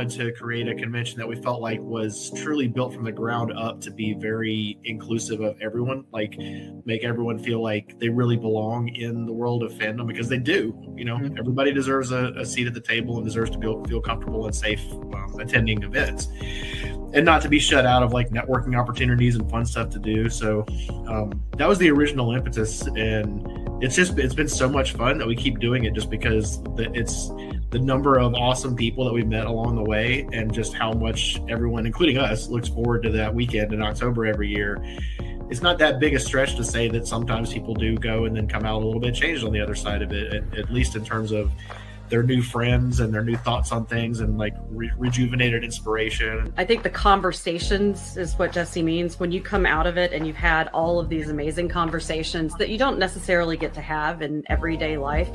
wanted to create a convention that we felt like was truly built from the ground up to be very inclusive of everyone, like make everyone feel like they really belong in the world of fandom, because they do. Everybody deserves a seat at the table and deserves to feel comfortable and safe attending events, and not to be shut out of like networking opportunities and fun stuff to do. So that was the original impetus, and it's been so much fun that we keep doing it, just because it's the number of awesome people that we've met along the way, and just how much everyone, including us, looks forward to that weekend in October every year. It's not that big a stretch to say that sometimes people do go and then come out a little bit changed on the other side of it, at least in terms of their new friends and their new thoughts on things, and like rejuvenated inspiration. I think the conversations is what Jesse means. When you come out of it and you've had all of these amazing conversations that you don't necessarily get to have in everyday life,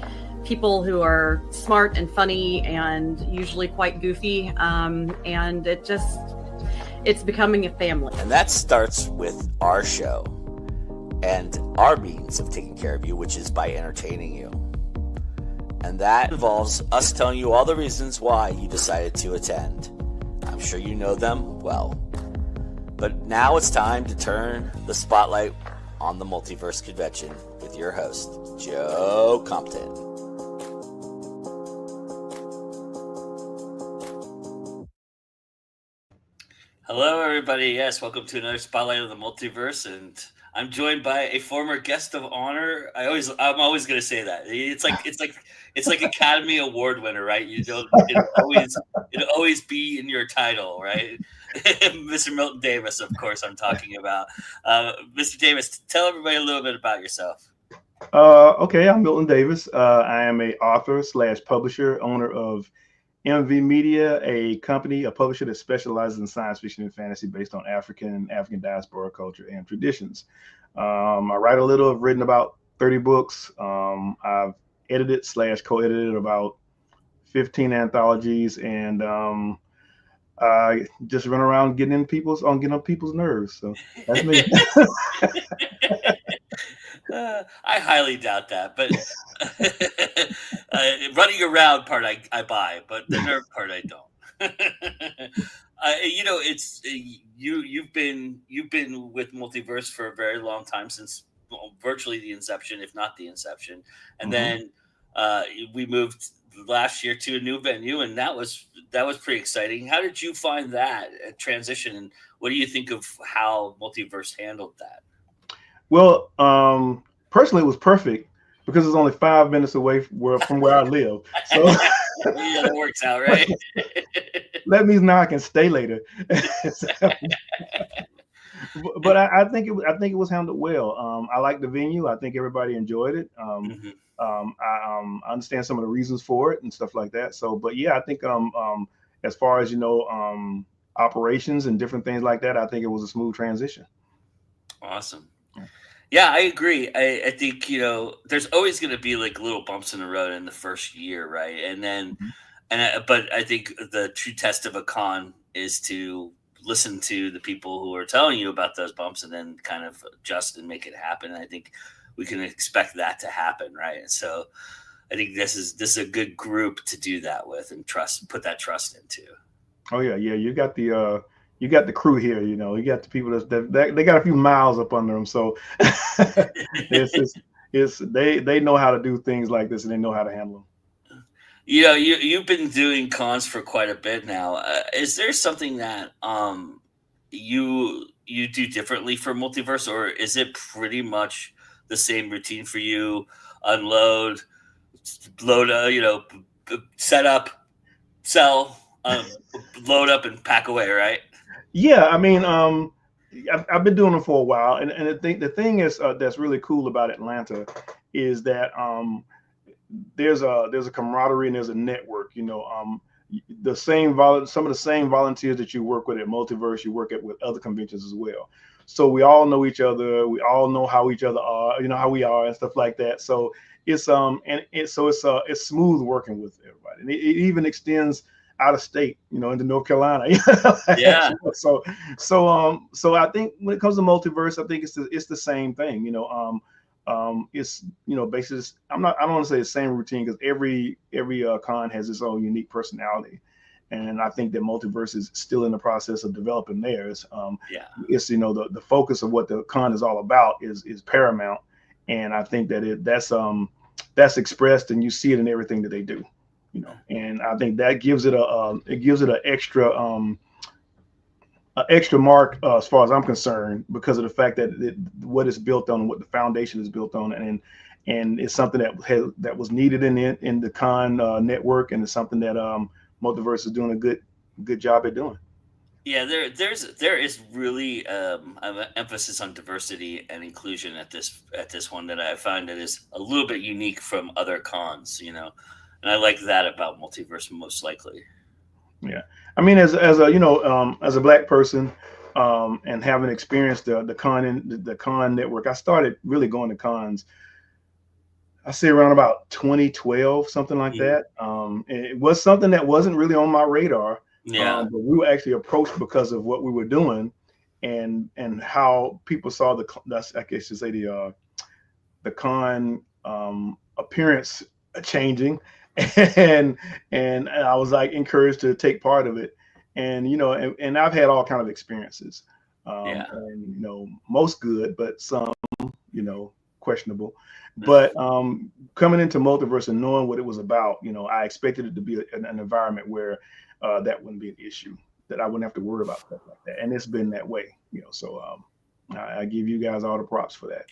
people who are smart and funny and usually quite goofy, and it's becoming a family. And that starts with our show and our means of taking care of you, which is by entertaining you. And that involves us telling you all the reasons why you decided to attend. I'm sure you know them well. But now it's time to turn the spotlight on the Multiverse Convention with your host, Joe Compton. Hello, everybody. Yes, welcome to another Spotlight of the Multiverse, and I'm joined by a former guest of honor. I'm always going to say that. It's like Academy Award winner, right? It'll always be in your title, right? Mr. Milton Davis, of course, I'm talking about. Mr. Davis, tell everybody a little bit about yourself. Okay, I'm Milton Davis. I am a author / publisher, owner of MVmedia, a company, a publisher that specializes in science fiction and fantasy based on African diaspora culture and traditions. I write a little. I've written about 30 books. I've edited / co-edited about 15 anthologies, and I just run around getting on people's nerves. So that's me. I highly doubt that, but running around part I buy, but the nerve part I don't. It's you've been with Multiverse for a very long time, since virtually the inception, if not the inception, and then we moved last year to a new venue, and that was pretty exciting. How did you find that transition, and what do you think of how Multiverse handled that? Well, personally, it was perfect because it's only 5 minutes away from where I live. So yeah, that works out, right? That means now I can stay later. But I think it was handled well. I like the venue. I think everybody enjoyed it. I understand some of the reasons for it and stuff like that. So, but yeah, I think as far as operations and different things like that, I think it was a smooth transition. Awesome. Yeah, I agree. I think, there's always going to be like little bumps in the road in the first year, right? And then, but I think the true test of a con is to listen to the people who are telling you about those bumps, and then kind of adjust and make it happen. And I think we can expect that to happen, right? And so I think this is a good group to do that with, and put that trust into. Oh yeah, you got the crew here, you got the people that they got a few miles up under them. So they know how to do things like this, and they know how to handle them. You've been doing cons for quite a bit now. Is there something that you do differently for Multiverse, or is it pretty much the same routine for you? Unload, load, set up, sell, load up, and pack away, right? Yeah, I mean, I've been doing them for a while, and the thing is that's really cool about Atlanta is that there's a camaraderie and there's a network. Some of the same volunteers that you work with at Multiverse, you work with other conventions as well. So we all know each other. We all know how each other are. How we are and stuff like that. So it's smooth working with everybody, and it even extends out of state, into North Carolina. Yeah. So I think when it comes to Multiverse, I think it's the same thing. It's basically I don't want to say the same routine, because every con has its own unique personality, And I think that Multiverse is still in the process of developing theirs. Yeah. It's, you know, the focus of what the con is all about is paramount. And I think that that's expressed, and you see it in everything that they do, you know. And I think that gives it an extra mark as far as I'm concerned, because of the fact that what it's built on, what the foundation is built on, and it's something that was needed in the con network, and it's something that Multiverse is doing a good job at doing. Yeah, there is really an emphasis on diversity and inclusion at this one that I find that is a little bit unique from other cons, you know, and I like that about Multiverse most likely. Yeah, I mean, as a, you know, as a Black person, and having experienced the con network, I started really going to cons, I say around about 2012, something like that. It was something that wasn't really on my radar. Yeah. But we were actually approached because of what we were doing, and how people saw I guess you say the con appearance changing, and I was like encouraged to take part of it, and you know, and I've had all kind of experiences, and you know, most good, but some, you know, questionable. But coming into Multiverse and knowing what it was about, you know, I expected it to be an environment where that wouldn't be an issue, that I wouldn't have to worry about stuff like that. And it's been that way, you know. So I give you guys all the props for that.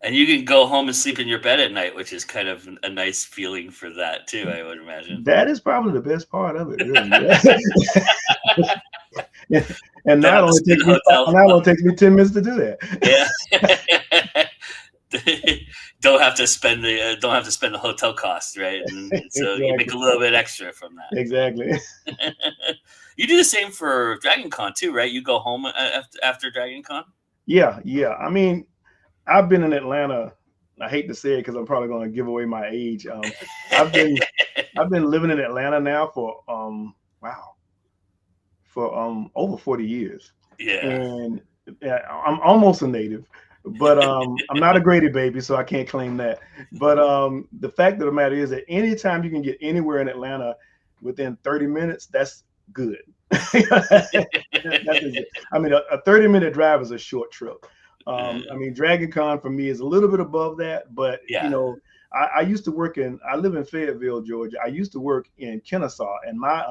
And you can go home and sleep in your bed at night, which is kind of a nice feeling for that too, I would imagine. That is probably the best part of it, really. And not only takes me 10 minutes to do that. Yeah. Don't have to spend the hotel cost, right? And so exactly. You make a little bit extra from that. Exactly. You do the same for Dragon Con too, right? You go home after Dragon Con? Yeah. I mean, I've been in Atlanta. I hate to say it because I'm probably going to give away my age. I've been living in Atlanta now for over 40 years. Yeah. And I'm almost a native. But I'm not a Grady baby, so I can't claim that. But the fact of the matter is that anytime you can get anywhere in Atlanta within 30 minutes, that's good. I mean, a 30-minute drive is a short trip. I mean, Dragon Con for me is a little bit above that, but you know, I used to I live in Fayetteville, Georgia. I used to work in Kennesaw, and my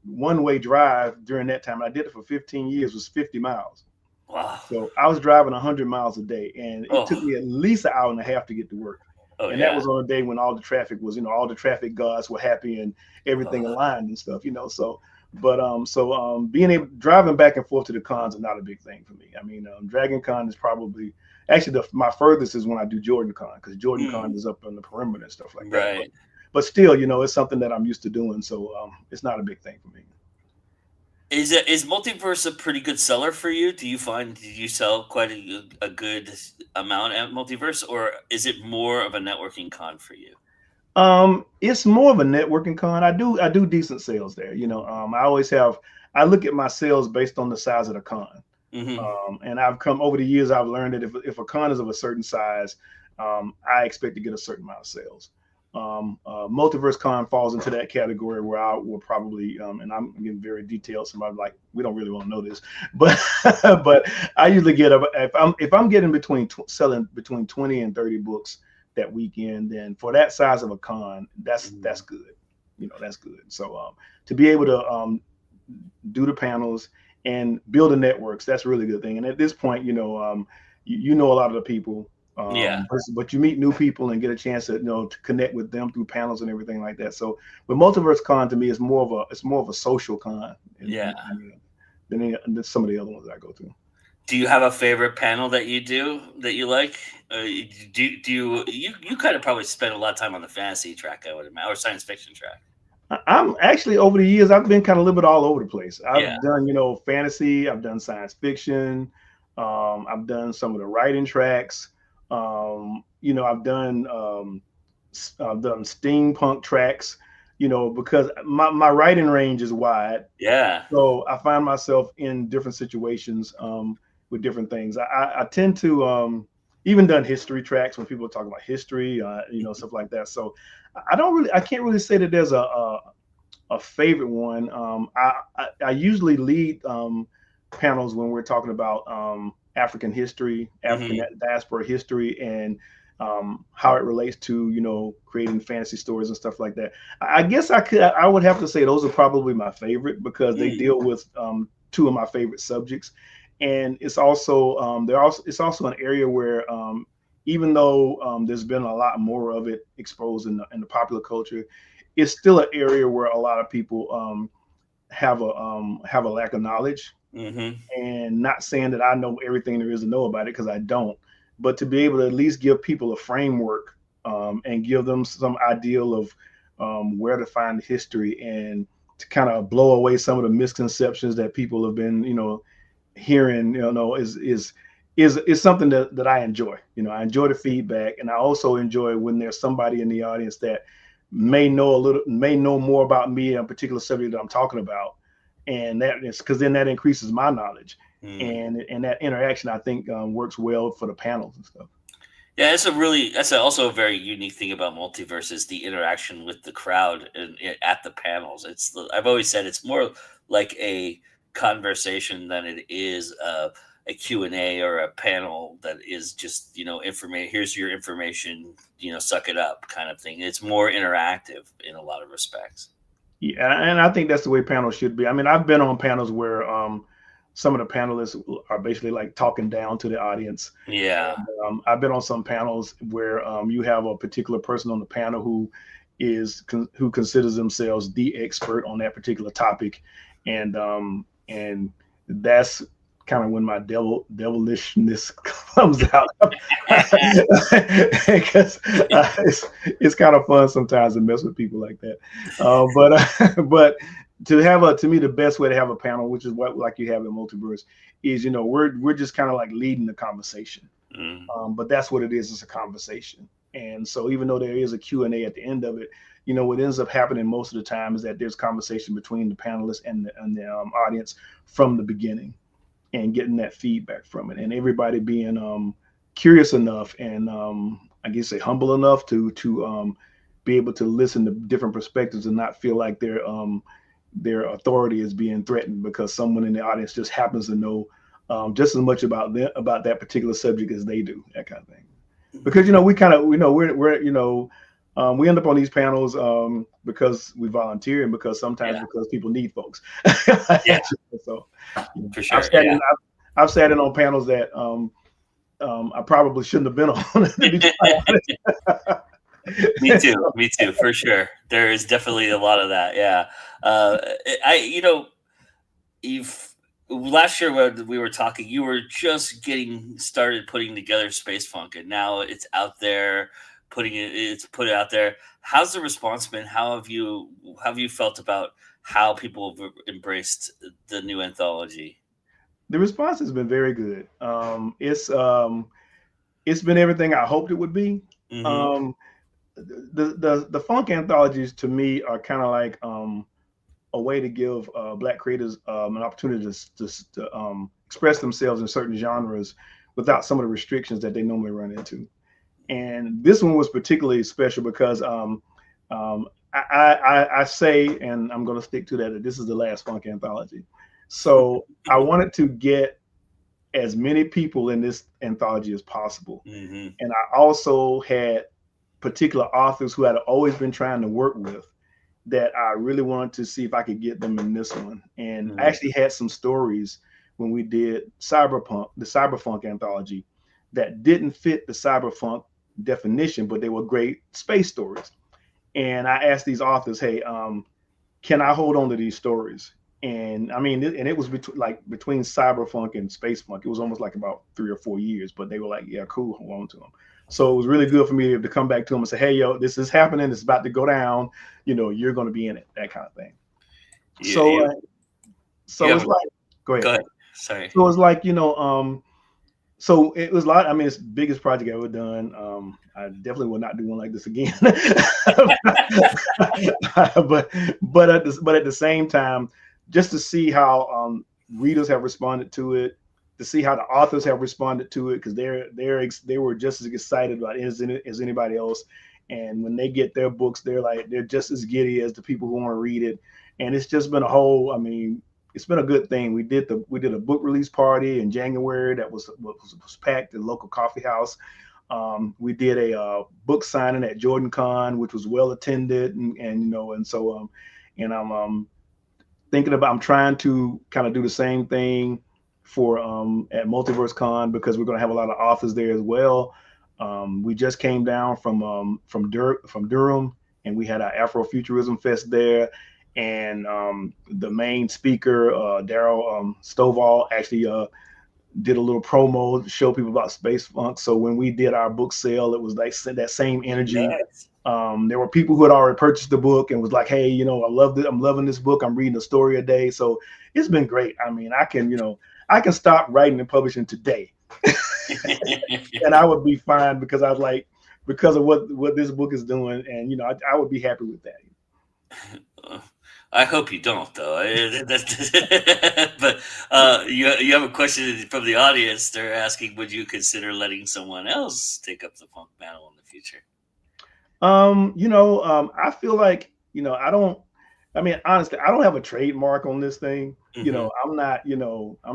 one-way drive during that time, I did it for 15 years, was 50 miles. Wow. So I was driving 100 miles a day, and it took me at least an hour and a half to get to work. That was on a day when all the traffic was, you know, all the traffic gods were happy and everything aligned and stuff, you know. So, but driving back and forth to the cons is not a big thing for me. I mean, Dragon Con is probably actually my furthest is when I do Jordan Con, because Jordan Con is up on the perimeter and stuff like that. Right. But still, you know, it's something that I'm used to doing, so it's not a big thing for me. Is Multiverse a pretty good seller for you? Did you sell quite a good amount at Multiverse, or is it more of a networking con for you? It's more of a networking con. I do decent sales there. You know, I look at my sales based on the size of the con. And I've come over the years, I've learned that if a con is of a certain size, I expect to get a certain amount of sales. Multiverse Con falls into that category where I will probably, and I'm getting very detailed. Somebody like, we don't really want to know this, but but I usually get if I'm getting selling between 20 and 30 books that weekend, then for that size of a con, that's good. You know, that's good. So to be able to do the panels and build the networks, that's a really good thing. And at this point, you know, you know a lot of the people. But you meet new people and get a chance to, you know, to connect with them through panels and everything like that. So, but Multiverse Con to me is more of a social con. Than some of the other ones that I go through. Do you have a favorite panel that you like? Do you kind of probably spend a lot of time on the fantasy track, I would imagine, or science fiction track? I'm actually, over the years, I've been kind of a little bit all over the place. I've done, you know, fantasy. I've done science fiction. I've done some of the writing tracks. You know, I've done steampunk tracks, you know, because my writing range is wide. Yeah. So I find myself in different situations with different things. I tend to even done history tracks when people are talking about history, you know, stuff like that. So I can't really say that there's a a favorite one. I usually lead panels when we're talking about African history, African diaspora history, and how it relates to, you know, creating fantasy stories and stuff like that. I guess I would have to say those are probably my favorite because they deal with two of my favorite subjects, and it's also it's also an area where even though there's been a lot more of it exposed in the popular culture, it's still an area where a lot of people have a lack of knowledge. And not saying that I know everything there is to know about it, because I don't, but to be able to at least give people a framework and give them some ideal of where to find history, and to kind of blow away some of the misconceptions that people have been, you know, hearing, you know, is something that I enjoy. You know, I enjoy the feedback, and I also enjoy when there's somebody in the audience that may know more about me and a particular subject that I'm talking about. And that is because then that increases my knowledge, and that interaction, I think, works well for the panels and stuff. Yeah, that's also a very unique thing about Multiverse is the interaction with the crowd and at the panels. I've always said it's more like a conversation than it is a Q&A or a panel that is just, you know, here's your information, you know, suck it up kind of thing. It's more interactive in a lot of respects. Yeah, and I think that's the way panels should be. I mean, I've been on panels where some of the panelists are basically like talking down to the audience. Yeah. And, I've been on some panels where you have a particular person on the panel who considers themselves the expert on that particular topic, and that's kind of when my devilishness comes out, because it's kind of fun sometimes to mess with people like that. But to me, the best way to have a panel, which is what like you have in Multiverse, is, you know, we're just kind of like leading the conversation. But that's what it is. It's a conversation. And so even though there is a Q&A at the end of it, you know, what ends up happening most of the time is that there's conversation between the panelists and the audience from the beginning, and getting that feedback from it, and everybody being curious enough and I guess say humble enough to be able to listen to different perspectives and not feel like their authority is being threatened because someone in the audience just happens to know just as much about that particular subject as they do, that kind of thing. Because, you know, we end up on these panels because we volunteer, and because sometimes because people need folks. So for sure. I've sat in on panels that I probably shouldn't have been on. Me too, for sure. There is definitely a lot of that. Yeah. Last year when we were talking, you were just getting started putting together Space Funk, and now it's out there. It's put out there. How's the response been? How have you felt about how people have embraced the new anthology? The response has been very good. It's been everything I hoped it would be. The funk anthologies to me are kind of like a way to give Black creators an opportunity to express themselves in certain genres without some of the restrictions that they normally run into. And this one was particularly special because I say, and I'm going to stick to that this is the last funk anthology. So I wanted to get as many people in this anthology as possible. And I also had particular authors who I had always been trying to work with that I really wanted to see if I could get them in this one. And I actually had some stories when we did the Cyberfunk anthology, that didn't fit the cyberpunk definition, but they were great space stories. And I asked these authors, hey, can I hold on to these stories? And I mean, and it was between cyberpunk and space funk. It was almost like about 3 or 4 years, but they were like, yeah, cool, hold on to them. So it was really good for me to come back to them and say, hey, yo, this is happening. It's about to go down. You know, you're going to be in it, that kind of thing. It's like, go ahead. Sorry. So it's like, you know, so it was a lot. I mean, it's the biggest project I've ever done. I definitely will not do one like this again. but at the same time, just to see how readers have responded to it, to see how the authors have responded to it, because they were just as excited about it as anybody else, And when they get their books, they're just as giddy as the people who want to read it. And it's just been a whole, I mean, it's been a good thing. We did a book release party in January that was packed at a local coffee house. We did a book signing at Jordan Con, which was well attended, and so I'm thinking about, I'm trying to kind of do the same thing for at Multiverse Con, because we're going to have a lot of authors there as well. We just came down from Durham, and we had our Afrofuturism Fest there. And the main speaker, Daryl Stovall, actually did a little promo to show people about space funk. So when we did our book sale, it was like that same energy. Nice. There were people who had already purchased the book and was like, hey, you know, I love it. I'm loving this book. I'm reading a story a day. So it's been great. I mean, I can stop writing and publishing today and I would be fine, because I was like, because of what this book is doing. And, you know, I would be happy with that. I hope you don't, though. But you have a question from the audience. They're asking, would you consider letting someone else take up the funk mantle in the future? I feel like, honestly, I don't have a trademark on this thing. Mm-hmm. You know, I'm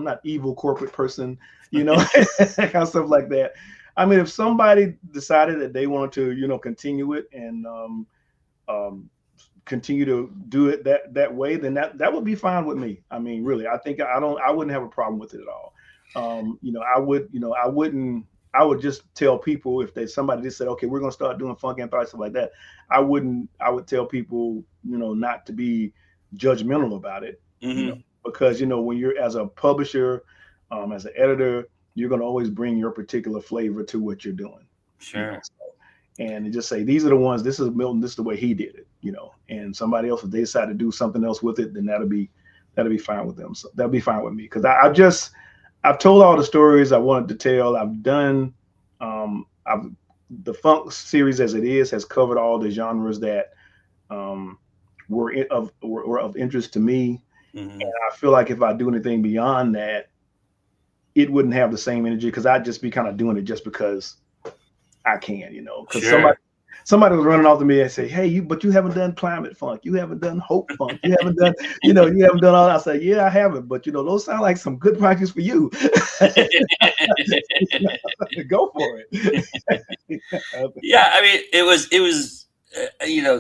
not evil corporate person, kind of stuff like that. I mean, if somebody decided that they wanted to, continue it and continue to do it that way, then that would be fine with me. I mean, really, I think I wouldn't have a problem with it at all. I would just tell people, if somebody just said, okay, we're going to start doing funk anthology, stuff like that, I would tell people, not to be judgmental about it, mm-hmm. Because, when you're, as a publisher, as an editor, you're going to always bring your particular flavor to what you're doing. Sure. And just say, these are the ones, this is Milton, this is the way he did it, and somebody else, if they decide to do something else with it, then that'll be fine with them. So that'll be fine with me. Cause I've told all the stories I wanted to tell. I've done, the funk series as it is has covered all the genres that were of interest to me. Mm-hmm. And I feel like if I do anything beyond that, it wouldn't have the same energy, because I'd just be kind of doing it just because I can, because sure. Somebody was running off to me and say, hey, but you haven't done climate funk. You haven't done hope funk. You haven't done, you haven't done all that. I said, yeah, I haven't. But, those sound like some good projects for you. Go for it. Yeah. I mean, it was,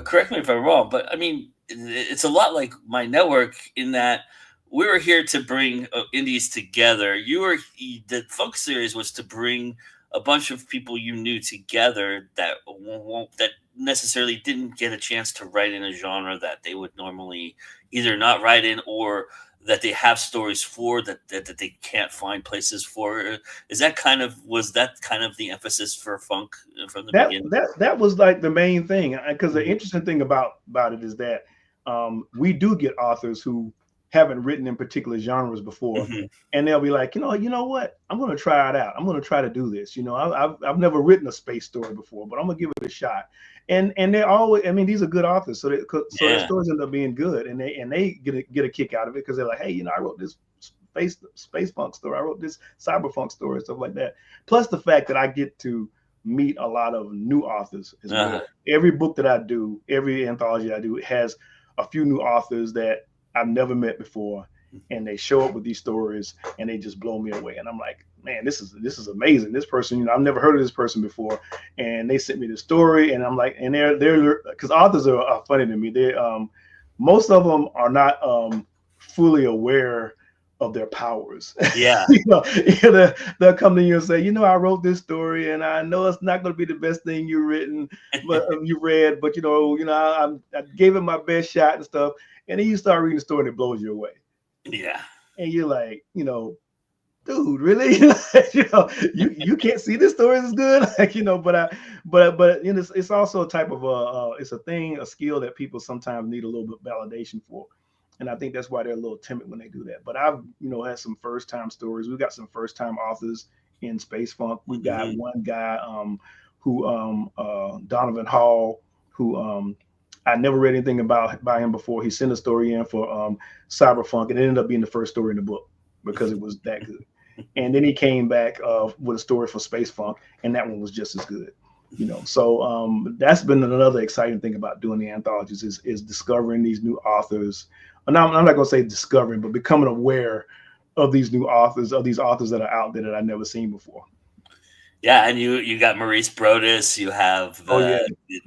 correct me if I'm wrong, but I mean, it's a lot like my network in that we were here to bring indies together. The funk series was to bring a bunch of people you knew together that necessarily didn't get a chance to write in a genre that they would normally either not write in, or that they have stories for that they can't find places for. Was that kind of the emphasis for funk from the beginning? That was like the main thing, because the interesting thing about it is that we do get authors who haven't written in particular genres before, mm-hmm. and they'll be like, you know what, I'm going to try it out. I'm going to try to do this. I've never written a space story before, but I'm going to give it a shot. And they're always, I mean, these are good authors, so their stories end up being good, and they get a kick out of it, because they're like, hey, I wrote this space funk story, I wrote this cyber funk story, stuff like that. Plus the fact that I get to meet a lot of new authors as well. Every book that I do, every anthology I do, has a few new authors that I've never met before, and they show up with these stories and they just blow me away. And I'm like, man, this is amazing. This person, I've never heard of this person before, and they sent me the story, and I'm like, and they're because authors are funny to me. They most of them are not fully aware of their powers. Yeah. They'll come to you and say, I wrote this story, and I know it's not going to be the best thing you've written, but you read, but I gave it my best shot and stuff. And then you start reading the story and it blows you away. Yeah. And you're like, dude, really? You can't see this story is good. But it's also a type of it's a skill that people sometimes need a little bit of validation for. And I think that's why they're a little timid when they do that. But I've, had some first time stories. We've got some first time authors in space funk. We've got one guy who Donovan Hall, who I never read anything about him before. He sent a story in for Cyberfunk, and it ended up being the first story in the book because it was that good. And then he came back with a story for Space Funk, and that one was just as good. So that's been another exciting thing about doing the anthologies is discovering these new authors. And I'm not going to say discovering, but becoming aware of these new authors, of these authors that are out there that I've never seen before. Yeah, and you got Maurice Brodus, you have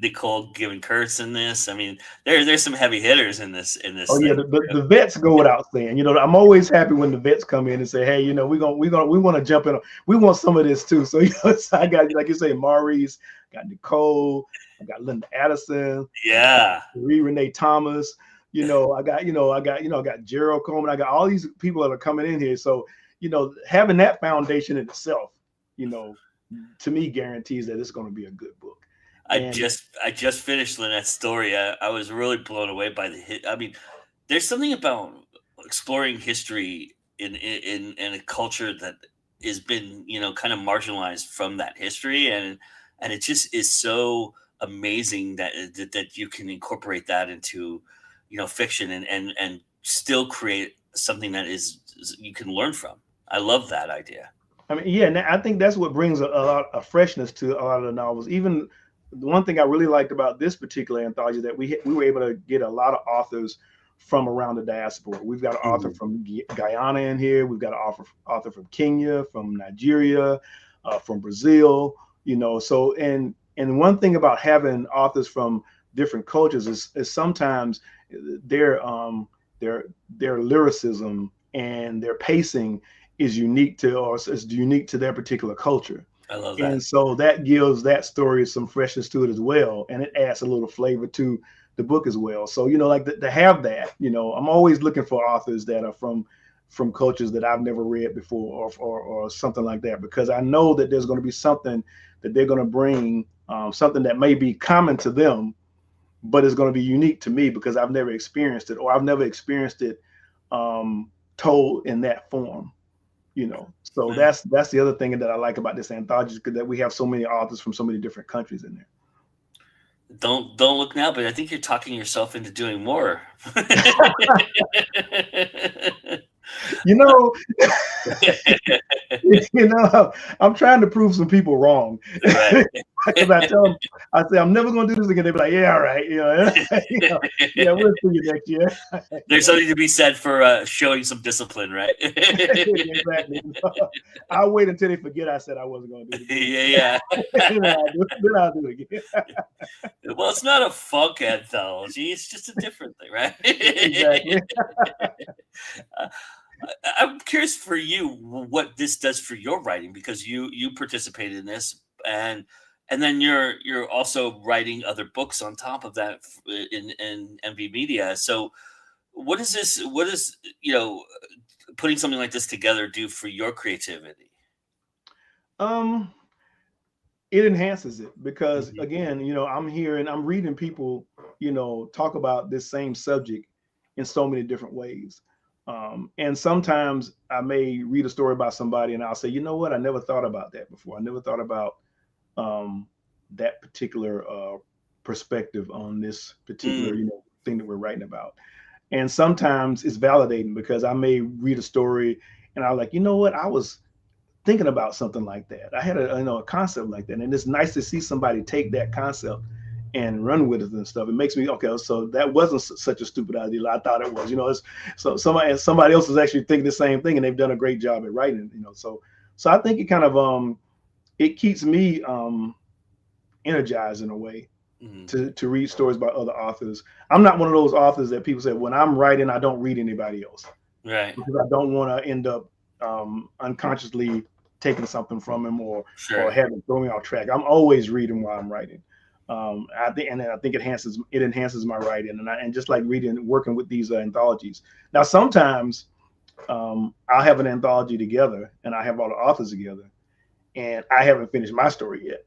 Nicole Given-Kurtz in this. I mean, there's some heavy hitters in this. Oh yeah, the vets go without saying. I'm always happy when the vets come in and say, hey, we want to jump in. We want some of this too. So so I got, like you say, Maurice, got Nicole, I got Linda Addison, yeah, Renee Thomas. I got Gerald Coleman. I got all these people that are coming in here. So having that foundation in itself, to me guarantees that it's going to be a good book. I just finished Lynette's story. I was really blown away by the hit. I mean, there's something about exploring history in a culture that has been kind of marginalized from that history, and it just is so amazing that you can incorporate that into fiction and still create something that is you can learn from. I love that idea. I mean, yeah, and I think that's what brings a lot of freshness to a lot of the novels. Even the one thing I really liked about this particular anthology that we were able to get a lot of authors from around the diaspora. We've got an author from Guyana in here. We've got an author from Kenya, from Nigeria, from Brazil. So and one thing about having authors from different cultures is sometimes their lyricism and their pacing is unique to their particular culture. I love that. And so that gives that story some freshness to it as well. And it adds a little flavor to the book as well. So, like to have that, I'm always looking for authors that are from cultures that I've never read before or something like that, because I know that there's going to be something that they're going to bring, something that may be common to them, but it's going to be unique to me because I've never experienced it, or I've never experienced it told in that form. So that's the other thing that I like about this anthology, is that we have so many authors from so many different countries in there. Don't look now, but I think you're talking yourself into doing more. I'm trying to prove some people wrong. Right. Because I tell them, I say, I'm never going to do this again. They be like, yeah, all right. Yeah, we'll see you next year. There's something to be said for showing some discipline, right? Exactly. I'll wait until they forget I said I wasn't going to do it again. Yeah. Then I'll do it again. Well, it's not a funk anthology. It's just a different thing, right? Exactly. I'm curious for you what this does for your writing, because you participated in this, and then you're also writing other books on top of that in MVmedia. So what is this? What is putting something like this together do for your creativity? It enhances it because again, I'm hearing, I'm reading people, talk about this same subject in so many different ways. And sometimes I may read a story about somebody and I'll say, you know what? I never thought about that before. I never thought about that particular perspective on this particular, thing that we're writing about. And sometimes it's validating because I may read a story and I'm like, you know what? I was thinking about something like that. I had a concept like that. And it's nice to see somebody take that concept and run with it and stuff. It makes me, okay, so that wasn't such a stupid idea. I thought it was, it's, so somebody else is actually thinking the same thing and they've done a great job at writing, so I think it kind of, it keeps me energized in a way to read stories by other authors. I'm not one of those authors that people say, when I'm writing, I don't read anybody else. Right. Because I don't want to end up unconsciously taking something from him or having thrown me off track. I'm always reading while I'm writing. I think it enhances my writing, and just like working with these anthologies. Now, sometimes I'll have an anthology together, and I have all the authors together, and I haven't finished my story yet.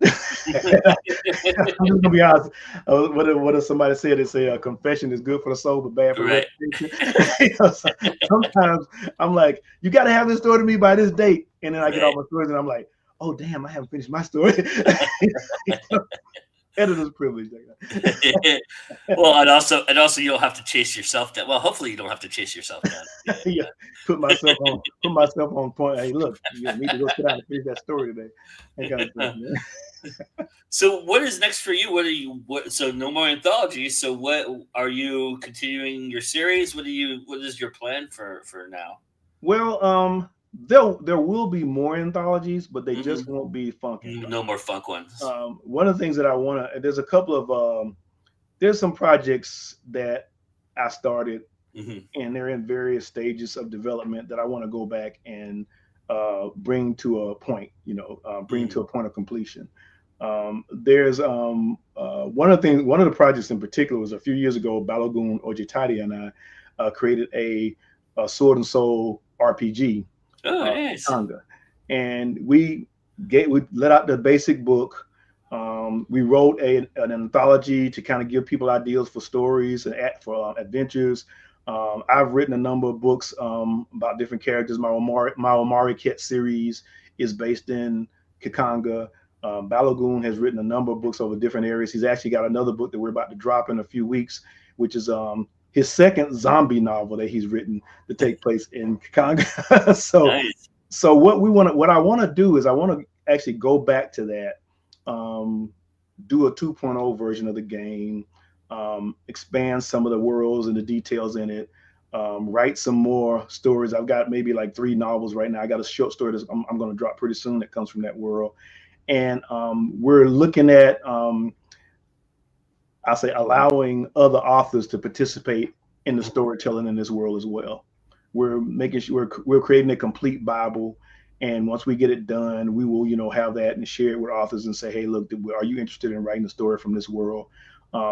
I'm just gonna be honest. What if somebody said? They say a confession is good for the soul, but bad for the reputation. Sometimes I'm like, you got to have this story to me by this date, and then I get all my stories, and I'm like, oh damn, I haven't finished my story. Editor's privilege. Well, and also you don't have to chase yourself down. Well, hopefully you don't have to chase yourself down. Yeah, put myself on point. Hey, look, you need to go sit down and finish that story today. That kind of thing, So what is next for you? So no more anthologies. So what are you continuing your series? What is your plan for now? Well, there will be more anthologies, but they just won't be funk anthologies. No more funk ones. One of the things that I want to, there's a couple of, there's some projects that I started and they're in various stages of development that I want to go back and bring to a point, bring to a point of completion. There's one of the projects in particular was a few years ago, Balogun Ojitadi and I created a Sword and Soul RPG. Oh, nice. And we let out the basic book. We wrote an anthology to kind of give people ideas for stories and for adventures. I've written a number of books about different characters. My Omari Ket series is based in Kikanga. Balogun has written a number of books over different areas. He's actually got another book that we're about to drop in a few weeks, which is his second zombie novel that he's written to take place in Kikanga. So, nice. So what I want to do is I want to actually go back to that, do a 2.0 version of the game, expand some of the worlds and the details in it, write some more stories. I've got maybe like 3 novels right now. I got a short story that I'm going to drop pretty soon that comes from that world. And we're looking at, I say, allowing other authors to participate in the storytelling in this world as well. We're making sure we're creating a complete Bible. And once we get it done, we will, have that and share it with authors and say, hey, look, are you interested in writing a story from this world?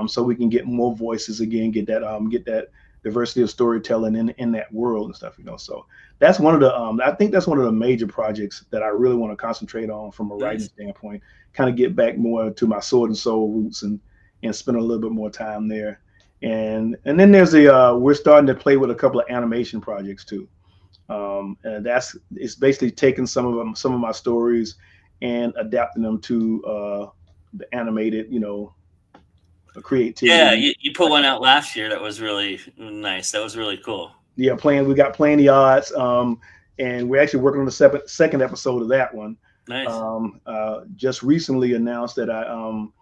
So we can get more voices again, get that diversity of storytelling in that world and stuff, So that's one of the, I think that's one of the major projects that I really want to concentrate on from a writing standpoint, kind of get back more to my Sword and Soul roots and spend a little bit more time there. And then there's we're starting to play with a couple of animation projects too. And it's basically taking some of my stories and adapting them to the animated, creativity. Yeah, you put one out last year that was really nice. That was really cool. Yeah, we got Playing the Odds, and we're actually working on the second episode of that one. Nice. Just recently announced that I'm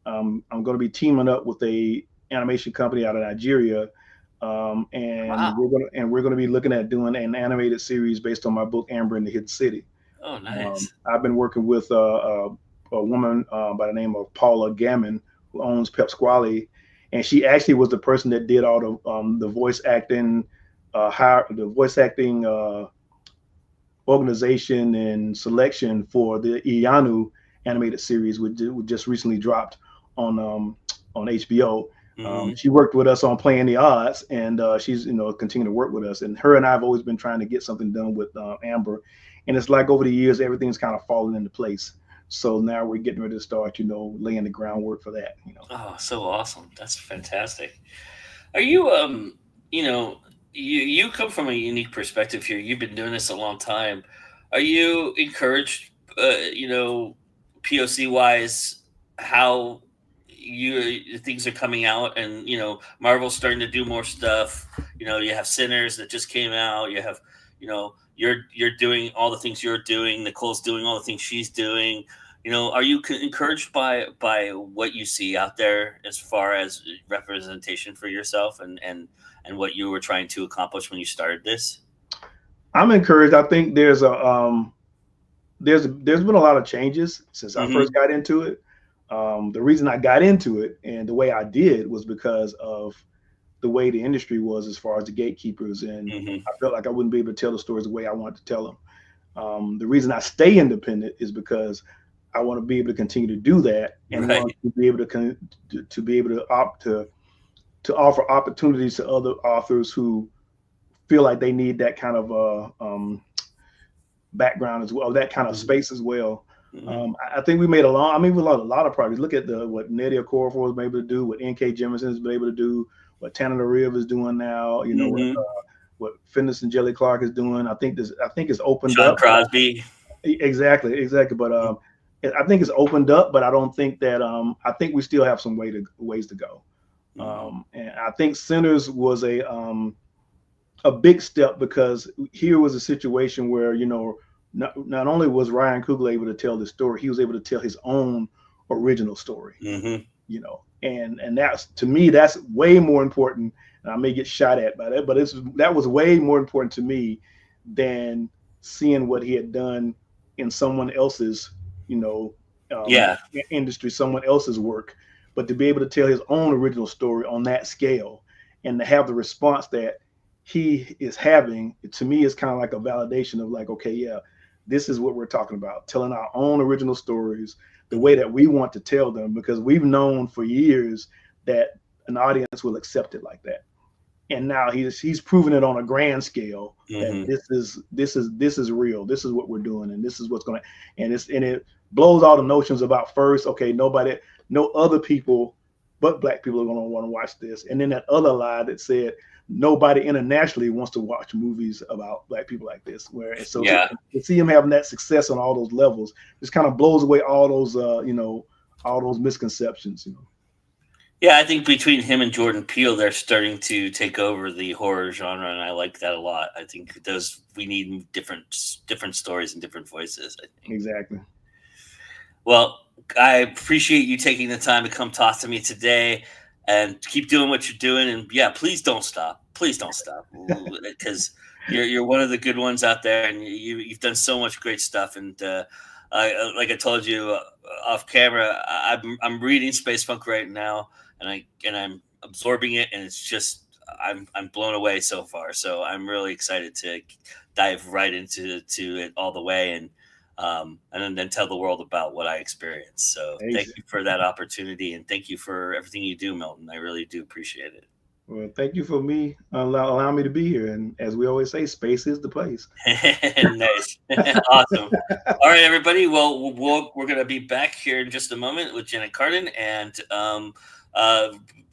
going to be teaming up with a animation company out of Nigeria, and wow. we're going to be looking at doing an animated series based on my book Amber in the Hidden City. Oh, nice. I've been working with a woman by the name of Paula Gammon, who owns Pep Squally, and she actually was the person that did all the voice acting, organization and selection for the Iyanu animated series, which just recently dropped on HBO. She worked with us on Playing the Odds, and she's continuing to work with us. And her and I have always been trying to get something done with Amber, and it's like over the years everything's kind of fallen into place. So now we're getting ready to start, laying the groundwork for that. Oh, so awesome! That's fantastic. Are you, you come from a unique perspective here. You've been doing this a long time. Are you encouraged, POC wise, how things are coming out, and Marvel's starting to do more stuff? You have Sinners that just came out. You have, you're doing all the things you're doing. Nicole's doing all the things she's doing. Are you encouraged by what you see out there as far as representation for yourself and what you were trying to accomplish when you started this? I'm encouraged. I think there's been a lot of changes since I first got into it. The reason I got into it and the way I did was because of the way the industry was as far as the gatekeepers, and I felt like I wouldn't be able to tell the stories the way I wanted to tell them. The reason I stay independent is because I want to be able to continue to do that, and want to be able to offer opportunities to other authors who feel like they need that kind of background as well, that kind of space as well. I think we made a lot of progress. Look at what Nedia Okorafor was able to do, what N.K. Jemisin has been able to do, what Tanner Riv is doing now. What Finnis and Jelly Clark is doing. I think it's opened Sean up. Crosby. Exactly. But I think it's opened up, but I don't think that. I think we still have some ways to go. And I think Sinners was a big step, because here was a situation where not only was Ryan Coogler able to tell the story, he was able to tell his own original story. Mm-hmm. You know, and that's, to me, that's way more important. And I may get shot at by that, but that was way more important to me than seeing what he had done in someone else's, you know, industry, someone else's work. But to be able to tell his own original story on that scale and to have the response that he is having, to me, is kind of like a validation of like, okay, yeah, this is what we're talking about, telling our own original stories the way that we want to tell them, because we've known for years that an audience will accept it like that. And now he's proven it on a grand scale that this is real. This is what we're doing, and this is what's going to, and it blows all the notions about, first, okay, no other people but Black people are going to want to watch this, and then that other lie that said nobody internationally wants to watch movies about Black people like this. Where so to see him having that success on all those levels just kind of blows away all those all those misconceptions. Yeah, I think between him and Jordan Peele, they're starting to take over the horror genre, and I like that a lot. I think we need different stories and different voices, I think. Exactly. Well, I appreciate you taking the time to come talk to me today, and keep doing what you're doing. And yeah, please don't stop. Please don't stop, because you're one of the good ones out there, and you've done so much great stuff. And like I told you off camera, I'm reading Space Punk right now, and I'm absorbing it, and it's just I'm blown away so far. So I'm really excited to dive right into it all the way, and then tell the world about what I experienced. So thank you for that opportunity, and thank you for everything you do, Milton. I really do appreciate it. Well, thank you for allowing me to be here. And as we always say, space is the place. Nice. Awesome. All right, everybody. Well, we're going to be back here in just a moment with Janet Carden. And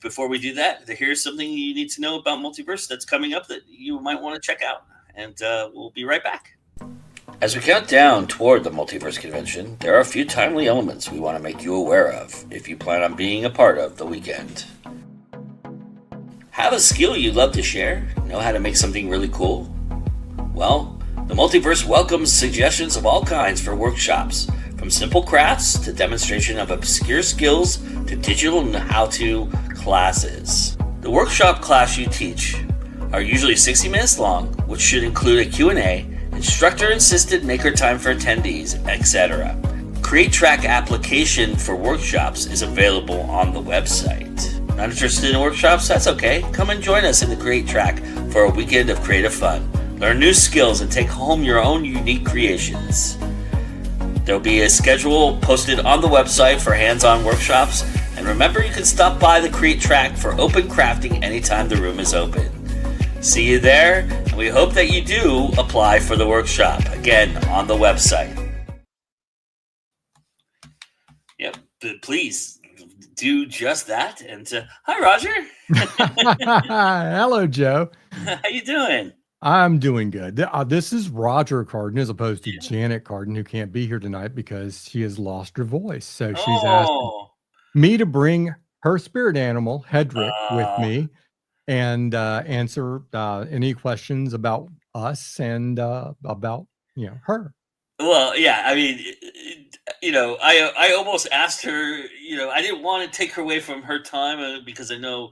before we do that, here's something you need to know about Multiverse that's coming up that you might want to check out. And we'll be right back. As we count down toward the Multiverse convention, there are a few timely elements we want to make you aware of if you plan on being a part of the weekend. Have a skill you'd love to share? Know how to make something really cool? Well, the Multiverse welcomes suggestions of all kinds for workshops, from simple crafts to demonstration of obscure skills to digital how-to classes. The workshop class you teach are usually 60 minutes long, which should include a Q&A, instructor-assisted maker time for attendees, etc. CreateTrack application for workshops is available on the website. Not interested in workshops? That's okay. Come and join us in the CreateTrack for a weekend of creative fun. Learn new skills and take home your own unique creations. There will be a schedule posted on the website for hands-on workshops. And remember, you can stop by the CreateTrack for open crafting anytime the room is open. See you there, and we hope that you do apply for the workshop, again, on the website. Yep, please do just that. And hi, Roger. Hello, Joe. How you doing? I'm doing good. This is Roger Carden, as opposed to Janet Carden, who can't be here tonight because she has lost her voice. So she's asked me to bring her spirit animal, Hedrick, with me, and answer any questions about us and about her. Well, yeah, I mean, I almost asked her. I didn't want to take her away from her time because I know,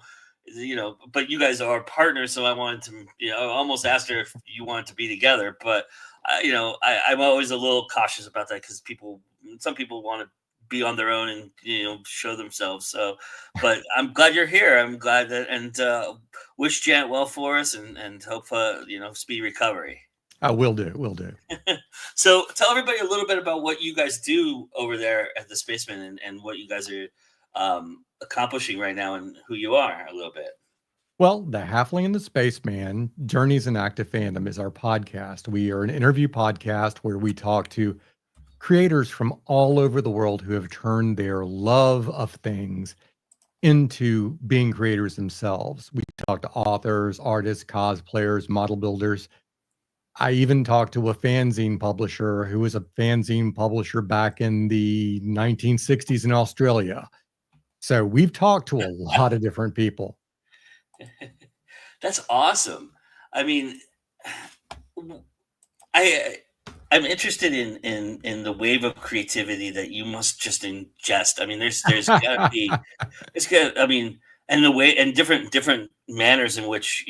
but you guys are partners, so I wanted to. I almost asked her if you wanted to be together, but I'm always a little cautious about that because some people want to be on their own and show themselves. So, but I'm glad you're here. I'm glad that, and wish Janet well for us, and hope speedy recovery. Will do. So tell everybody a little bit about what you guys do over there at the Spaceman and what you guys are accomplishing right now and who you are a little bit. Well, The Halfling and the Spaceman, Journeys in Active Fandom is our podcast. We are an interview podcast where we talk to creators from all over the world who have turned their love of things into being creators themselves. We talk to authors, artists, cosplayers, model builders. I even talked to a fanzine publisher who was a fanzine publisher back in the 1960s in Australia. So we've talked to a lot of different people. That's awesome. I mean, I I'm interested in the wave of creativity that you must just ingest. I mean, there's gotta be it's got I mean, and the way and different manners in which,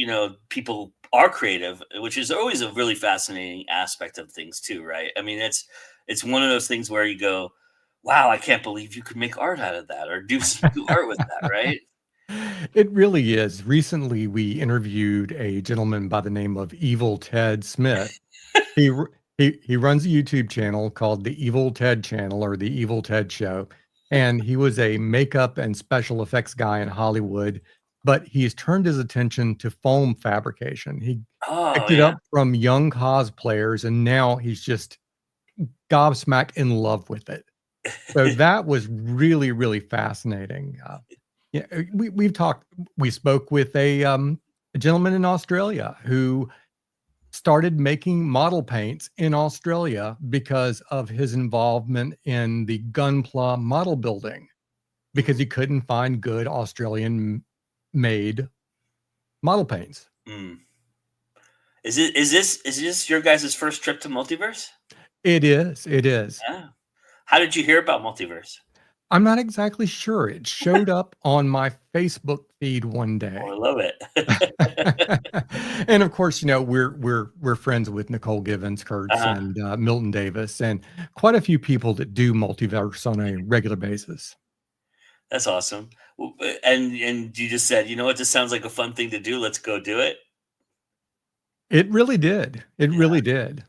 people are creative, which is always a really fascinating aspect of things too, right? I mean, it's one of those things where you go, wow, I can't believe you could make art out of that or do art with that, right? It really is. Recently, we interviewed a gentleman by the name of Evil Ted Smith. He he runs a YouTube channel called the Evil Ted Channel or the Evil Ted Show, and he was a makeup and special effects guy in Hollywood, but he's turned his attention to foam fabrication. He Oh picked it yeah. up from young cosplayers, and now he's just gobsmacked in love with it. So that was really, really fascinating. Yeah, we spoke with a gentleman in Australia who started making model paints in Australia because of his involvement in the Gunpla model building, because he couldn't find good Australian made model paints. Mm. Is this your guys' first trip to Multiverse? It is. It is. Yeah. How did you hear about Multiverse? I'm not exactly sure. It showed up on my Facebook feed one day. Oh, I love it. And of course, we're friends with Nicole Givens, Kurtz, and Milton Davis, and quite a few people that do Multiverse on a regular basis. That's awesome. And you just said, you know what, this sounds like a fun thing to do. Let's go do it. It really did. It really did.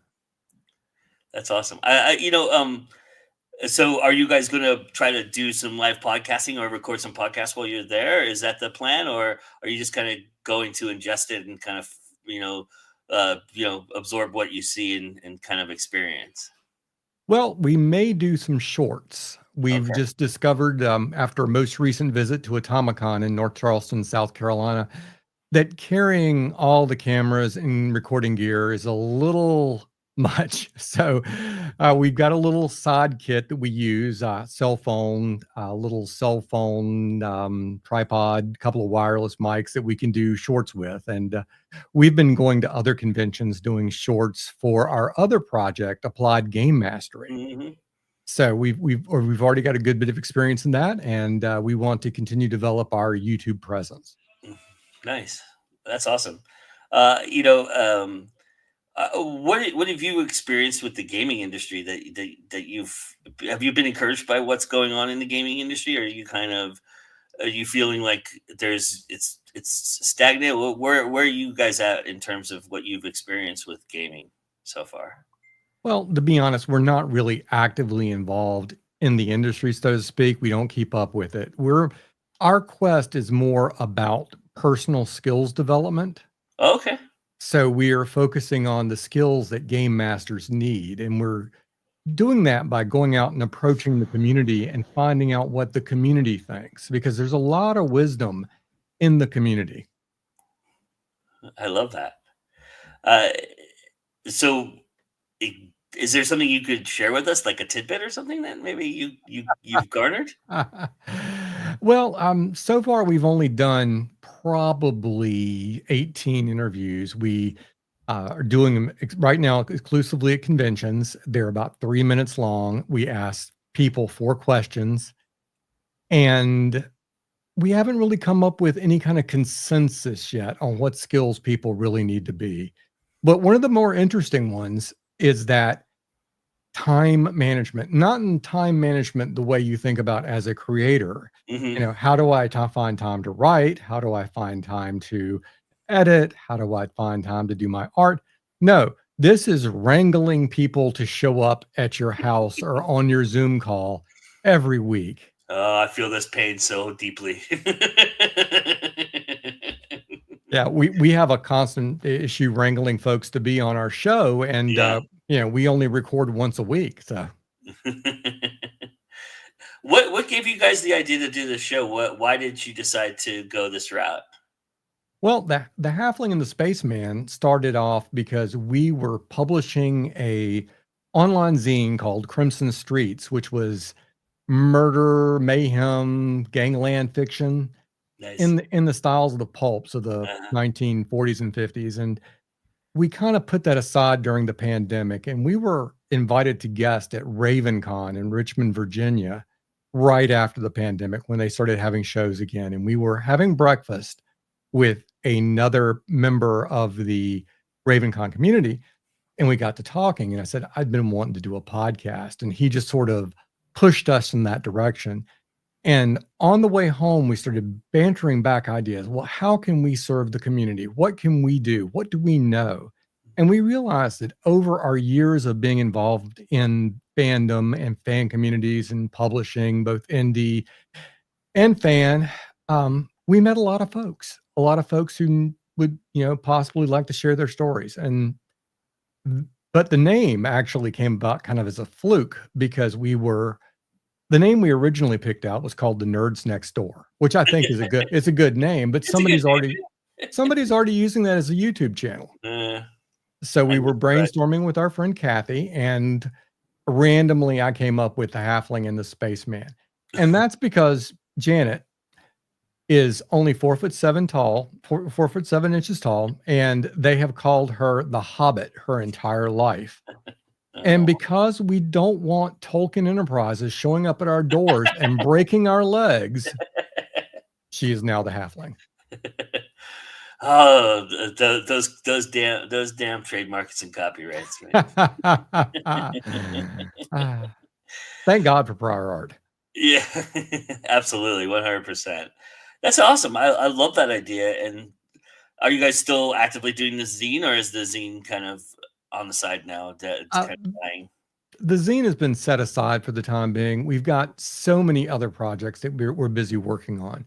That's awesome. So are you guys going to try to do some live podcasting or record some podcasts while you're there? Is that the plan, or are you just kind of going to ingest it and kind of, absorb what you see and kind of experience? Well, we may do some shorts. We've just discovered after a most recent visit to Atomicon in North Charleston, South Carolina, that carrying all the cameras and recording gear is a little much. So we've got a little side kit that we use, cell phone, little cell phone tripod, couple of wireless mics that we can do shorts with. And we've been going to other conventions doing shorts for our other project, Applied Game Mastery. Mm-hmm. So we've already got a good bit of experience in that, and we want to continue to develop our YouTube presence. Nice. That's awesome. What have you experienced with the gaming industry that have you been encouraged by what's going on in the gaming industry? Or are you feeling like it's stagnant? Where are you guys at in terms of what you've experienced with gaming so far? Well, to be honest, we're not really actively involved in the industry, so to speak. We don't keep up with it. Our quest is more about personal skills development. Okay. So we are focusing on the skills that game masters need, and we're doing that by going out and approaching the community and finding out what the community thinks, because there's a lot of wisdom in the community. I love that. So is there something you could share with us, like a tidbit or something that maybe you've garnered? Well, so far we've only done probably 18 interviews. We are doing them right now exclusively at conventions. They're about 3 minutes long. We ask people 4 questions, and we haven't really come up with any kind of consensus yet on what skills people really need to be. But one of the more interesting ones is that time management, not in time management the way you think about as a creator. Mm-hmm. How do I find time to write? How do I find time to edit? How do I find time to do my art? No, this is wrangling people to show up at your house or on your Zoom call every week. I feel this pain so deeply. Yeah, we have a constant issue wrangling folks to be on our show, and we only record once a week. So, what gave you guys the idea to do the show? Why did you decide to go this route? Well, the Halfling and the Spaceman started off because we were publishing a online zine called Crimson Streets, which was murder, mayhem, gangland fiction. Nice. In the styles of the pulps of the 1940s and 50s. And we kind of put that aside during the pandemic, and we were invited to guest at RavenCon in Richmond, Virginia, right after the pandemic when they started having shows again. And we were having breakfast with another member of the RavenCon community, and we got to talking. And I said, I'd been wanting to do a podcast, and he just sort of pushed us in that direction. And on the way home, we started bantering back ideas. Well, how can we serve the community? What can we do? What do we know? And we realized that over our years of being involved in fandom and fan communities and publishing, both indie and fan, we met a lot of folks who would, possibly like to share their stories. But the name actually came about kind of as a fluke, because the name we originally picked out was called The Nerds Next Door, which I think is a good name, but somebody's already using that as a YouTube channel. So we were brainstorming with our friend Kathy, and randomly I came up with the Halfling and the Spaceman. And that's because Janet is only 4'7" tall, 4'7" tall, and they have called her the Hobbit her entire life. And because we don't want Tolkien Enterprises showing up at our doors and breaking our legs, she is now the Halfling. Oh, those damn trademarks and copyrights, man. Thank God for prior art. Yeah, absolutely, 100%. That's awesome. I love that idea. And are you guys still actively doing the zine, or is the zine kind of on the side now? It's kind of dying. The zine has been set aside for the time being. We've got so many other projects that we're busy working on.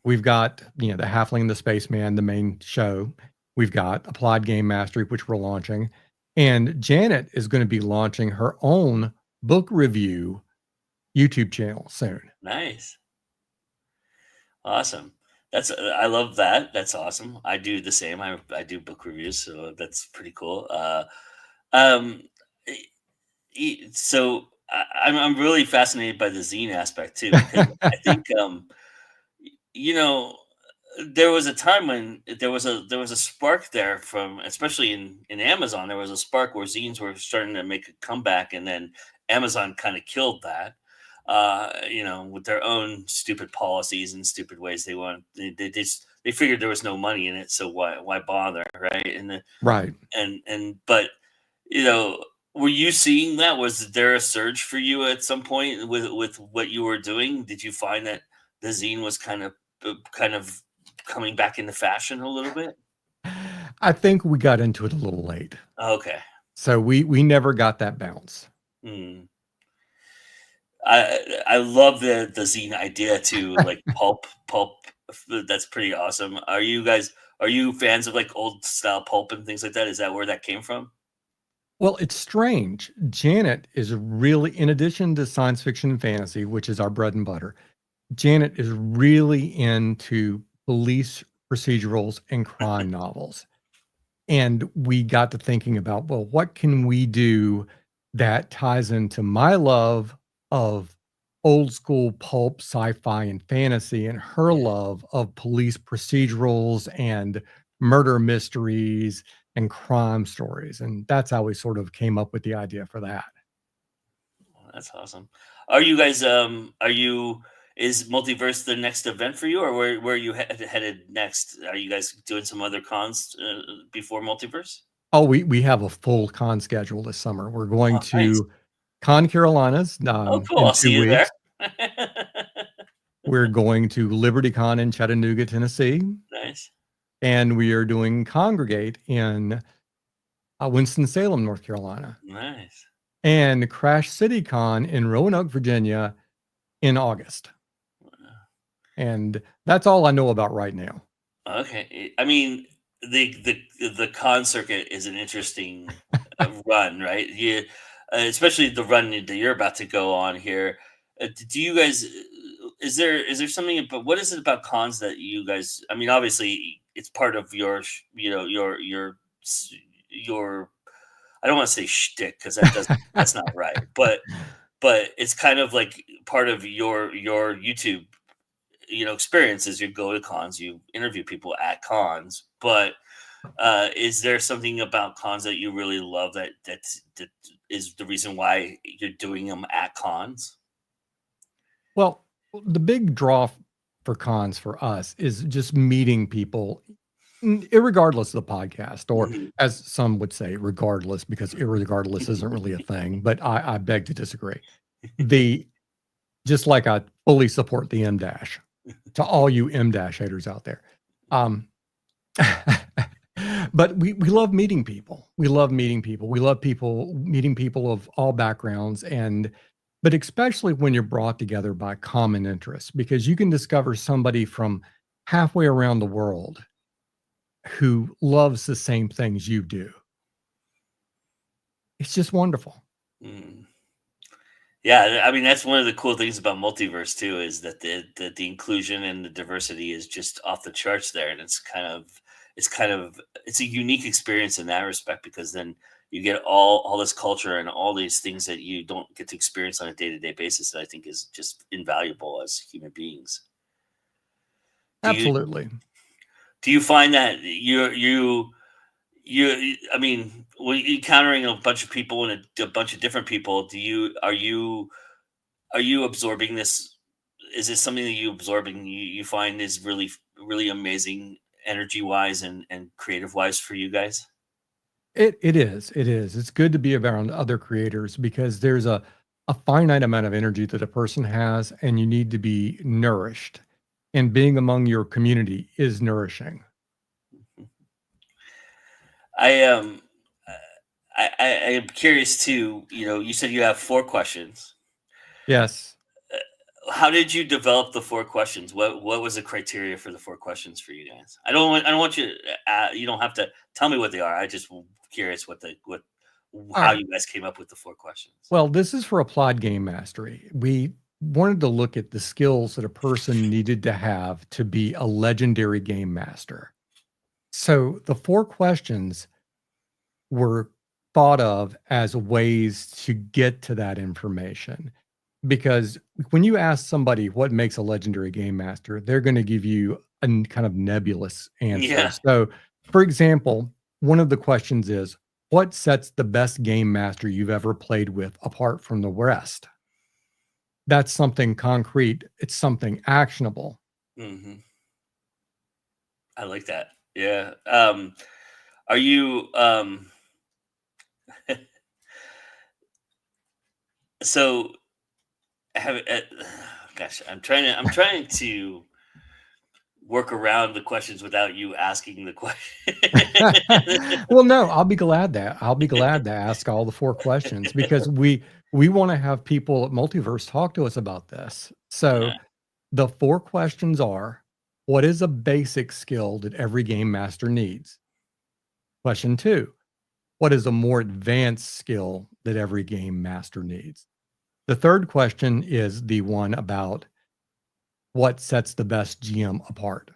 We've got, the Halfling and the Spaceman, the main show. We've got Applied Game Mastery, which we're launching. And Janet is going to be launching her own book review YouTube channel soon. Nice. Awesome. I love that. That's awesome. I do the same. I do book reviews, so that's pretty cool. So I'm really fascinated by the zine aspect too, because I think there was a time when there was a spark there from, especially in Amazon, there was a spark where zines were starting to make a comeback, and then Amazon kind of killed that. With their own stupid policies and stupid ways they figured there was no money in it, so why bother, right? But were you seeing that? Was there a surge for you at some point with what you were doing? Did you find that the zine was kind of coming back into fashion a little bit? I think we got into it a little late. Okay. So we never got that bounce. I love the zine idea too, like pulp. That's pretty awesome. Are you fans of like old style pulp and things like that? Is that where that came from? Well, it's strange. Janet is really, in addition to science fiction and fantasy, which is our bread and butter, Janet is really into police procedurals and crime novels. And we got to thinking about, well, what can we do that ties into my love of old school pulp, sci-fi, and fantasy, and her love of police procedurals and murder mysteries and crime stories. And that's how we sort of came up with the idea for that. That's awesome. Are you guys, is Multiverse the next event for you, or where are you headed next? Are you guys doing some other cons before Multiverse? Oh, we have a full con schedule this summer. We're going to ConCarolinas cool. I'll see you there. We're going to LibertyCon in Chattanooga, Tennessee. Nice. And we are doing Congregate in Winston-Salem, North Carolina. Nice. And Crash City Con in Roanoke, Virginia in August. Wow. And that's all I know about right now. Okay. I mean, the con circuit is an interesting run, right? Especially the run that you're about to go on here. Do you guys, is there something about, what is it about cons that you guys, I mean, obviously it's part of your I don't want to say shtick, because that's not right, but it's kind of like part of your YouTube, experiences. You go to cons, you interview people at cons, but Is there something about cons that you really love that is the reason why you're doing them at cons? Well, the big draw for cons for us is just meeting people, irregardless of the podcast, or as some would say, regardless, because irregardless isn't really a thing. But I beg to disagree. Just like I fully support the M dash to all you M dash haters out there. But we love meeting people. We love meeting people. We love meeting people of all backgrounds, but especially when you're brought together by common interests, because you can discover somebody from halfway around the world who loves the same things you do. It's just wonderful. Yeah, I mean, that's one of the cool things about Multiverse too, is that the inclusion and the diversity is just off the charts there, and it's a unique experience in that respect, because then you get all this culture and all these things that you don't get to experience on a day-to-day basis, that I think is just invaluable as human beings. Absolutely. Do you find that I mean, when you're encountering a bunch of people and a bunch of different people, are you absorbing this? Is this something that you absorb and you find is really, really amazing energy wise and creative wise for you guys? It is. It's good to be around other creators, because there's a finite amount of energy that a person has, and you need to be nourished. And being among your community is nourishing. I am curious too. You said you have 4 questions. Yes. How did you develop the 4 questions? What was the criteria for the 4 questions for you guys? I don't want you. You don't have to tell me what they are. I just curious how you guys came up with the 4 questions. Well, this is for applied game mastery. We wanted to look at the skills that a person needed to have to be a legendary game master. So the 4 questions were thought of as ways to get to that information. Because when you ask somebody what makes a legendary game master, they're going to give you a kind of nebulous answer. Yeah. So, for example, one of the questions is, what sets the best game master you've ever played with apart from the rest? That's something concrete. It's something actionable. Mm-hmm. I like that. Yeah. Are you so gosh, I'm trying to work around the questions without you asking the question. Well, no, I'll be glad to ask all the 4 questions, because we want to have people at Multiverse talk to us about this. So the 4 questions are: what is a basic skill that every game master needs? Question 2, what is a more advanced skill that every game master needs? The third question is the one about what sets the best GM apart.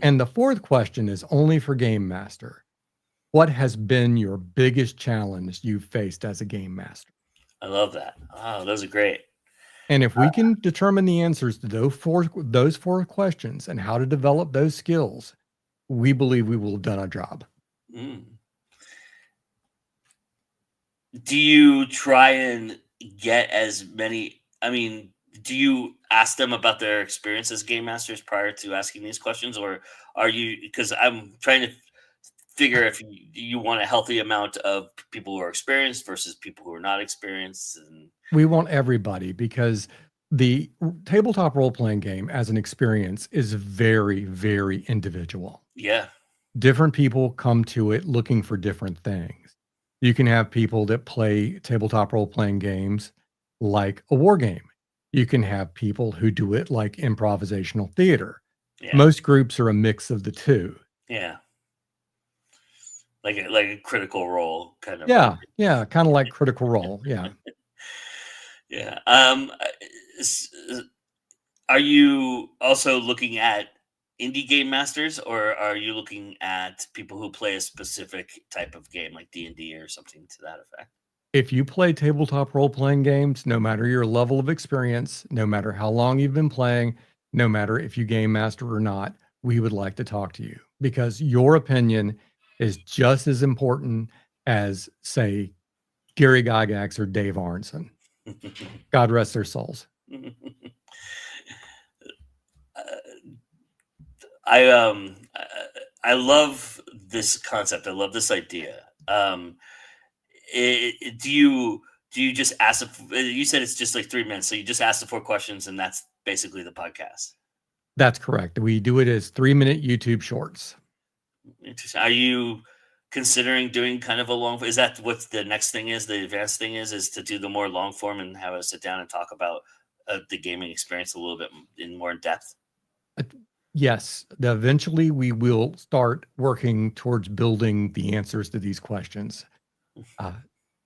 And the 4th question is only for game master. What has been your biggest challenge you've faced as a game master? I love that. Oh, those are great. And if we can determine the answers to those four questions and how to develop those skills, we believe we will have done our job. Do you try and get as many? I mean, do you ask them about their experience as game masters prior to asking these questions, or are you? Because I'm trying to figure if you want a healthy amount of people who are experienced versus people who are not experienced. And we want everybody, because the tabletop role-playing game as an experience is very, very individual. Yeah. Different people come to it looking for different things. You can have people that play tabletop role-playing games like a war game. You can have people who do it like improvisational theater. Yeah. Most groups are a mix of the two. Yeah. Like a Critical Role kind of. Yeah, kind of like Critical Role. Yeah. Yeah. Are you also looking at indie game masters, or are you looking at people who play a specific type of game like D&D or something to that effect? If you play tabletop role-playing games, no matter your level of experience, no matter how long you've been playing, no matter if you game master or not, we would like to talk to you, because your opinion is just as important as, say, Gary Gygax or Dave Arneson. God rest their souls. I love this concept. I love this idea. Do you just ask? You said it's just like 3 minutes, so you just ask the 4 questions, and that's basically the podcast. That's correct. We do it as 3-minute YouTube shorts. Interesting. Are you considering doing kind of a long? Is that what the next thing is? The advanced thing is to do the more long form and have us sit down and talk about the gaming experience a little bit more in depth? Yes. Eventually, we will start working towards building the answers to these questions.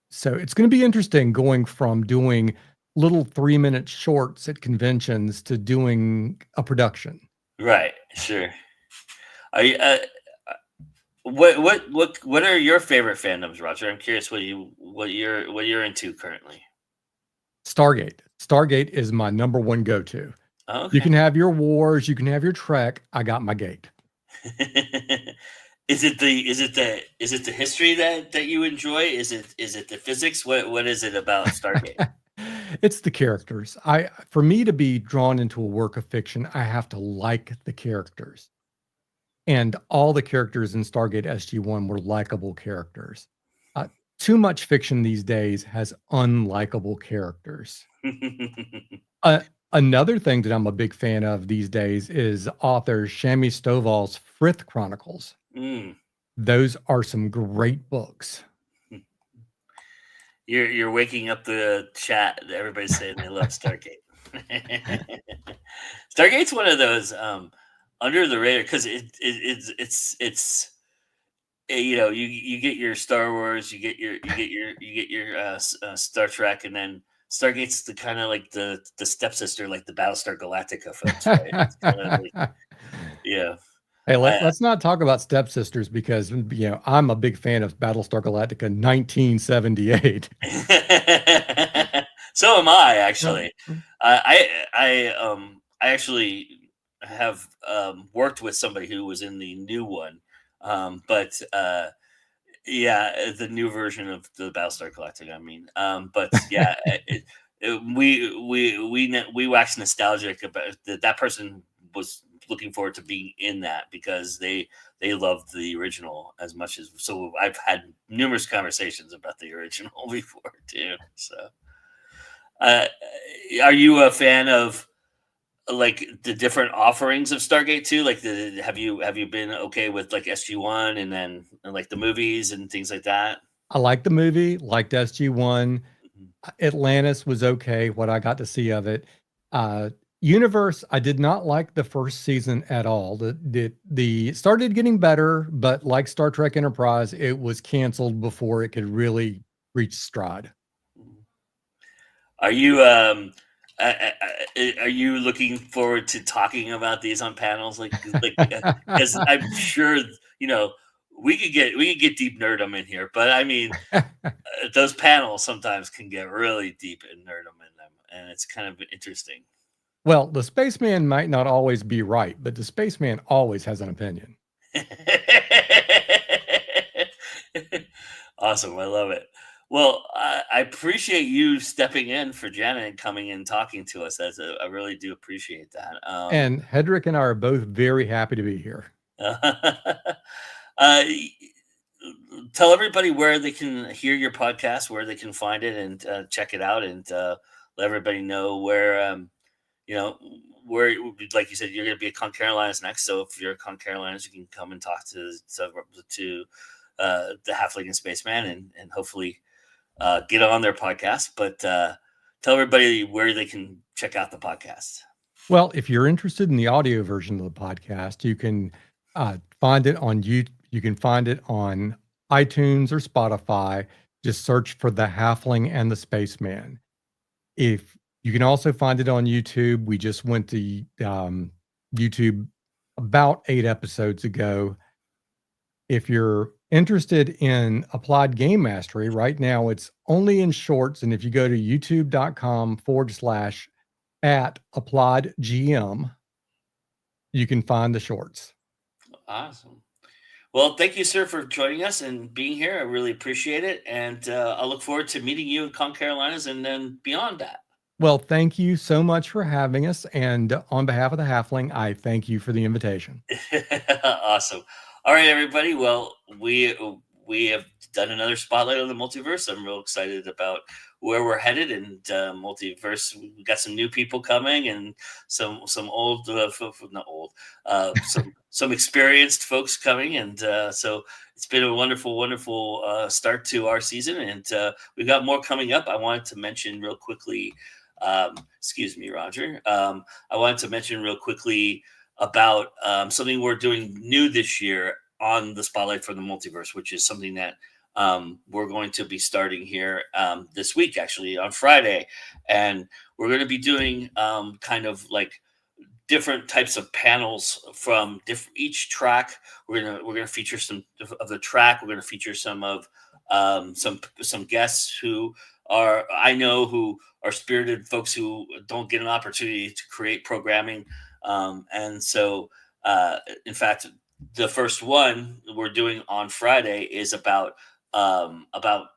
So it's going to be interesting going from doing little 3-minute shorts at conventions to doing a production. Right. Sure. Are you, what are your favorite fandoms, Roger? I'm curious what you're into currently. Stargate. Stargate is my number one go-to. Oh, okay. You can have your wars, you can have your Trek. I got my gate. Is it the history that you enjoy? Is it the physics? What is it about Stargate? It's the characters. For me to be drawn into a work of fiction, I have to like the characters. And all the characters in Stargate SG-1 were likable characters. Too much fiction these days has unlikable characters. Another thing that I'm a big fan of these days is author Shami Stovall's Frith Chronicles. Those are some great books. You're waking up the chat. Everybody's saying they love Stargate. Stargate's one of those under the radar because it's you get your Star Wars, you get your Star Trek, and then Stargate's the kind of like the stepsister, like the Battlestar Galactica folks, right? It's kind of like, yeah. Hey, let's not talk about stepsisters because I'm a big fan of Battlestar Galactica 1978. So am I, actually. I actually have worked with somebody who was in the new one, but yeah, the new version of the Battlestar Galactica. I mean, but yeah, we wax nostalgic about that person was looking forward to being in that because they loved the original as much as. So I've had numerous conversations about the original before too. So, are you a fan of like the different offerings of Stargate too? Like have you been okay with like SG-1 and then like the movies and things like that? I liked the movie, liked SG-1. Atlantis was okay, what I got to see of it. Universe, I did not like the first season at all. The started getting better, but like Star Trek Enterprise, it was canceled before it could really reach stride. Are you looking forward to talking about these on panels? Like because I'm sure we could get deep nerdum in here, but I mean those panels sometimes can get really deep and nerdum in them, and it's kind of interesting. Well, the spaceman might not always be right, but the spaceman always has an opinion. Awesome. I love it. Well, I appreciate you stepping in for Jenna and coming in and talking to us. I really do appreciate that. And Hedrick and I are both very happy to be here. Tell everybody where they can hear your podcast, where they can find it and check it out, and let everybody know where, where, like you said, you're going to be at ConCarolinas next. So if you're at ConCarolinas, you can come and talk to the Halfling and Spaceman and hopefully get on their podcast. But tell everybody where they can check out the podcast. Well, if you're interested in the audio version of the podcast, you can find it on YouTube. You can find it on iTunes or Spotify. Just search for the Halfling and the Spaceman. If you can also find it on YouTube. We just went to YouTube about 8 episodes ago. If you're interested in applied game mastery, right now it's only in shorts. And if you go to youtube.com/@appliedgm, you can find the shorts. Awesome. Well, thank you, sir, for joining us and being here. I really appreciate it. And I look forward to meeting you in ConCarolinas and then beyond that. Well, thank you so much for having us. And on behalf of the Halfling, I thank you for the invitation. Awesome. All right, everybody. Well, we have done another spotlight on the multiverse. I'm real excited about where we're headed, and multiverse. We got some new people coming, and some old, not old, some experienced folks coming, and so it's been a wonderful start to our season, and we've got more coming up. I wanted to mention real quickly. Excuse me, Roger. I wanted to mention real quickly about something we're doing new this year on the Spotlight for the Multiverse, which is something that we're going to be starting here this week, actually on Friday. And we're going to be doing kind of like different types of panels from each track. We're gonna feature some of the track. We're going to feature some of some guests who are spirited folks who don't get an opportunity to create programming. And so, in fact, the first one we're doing on Friday is about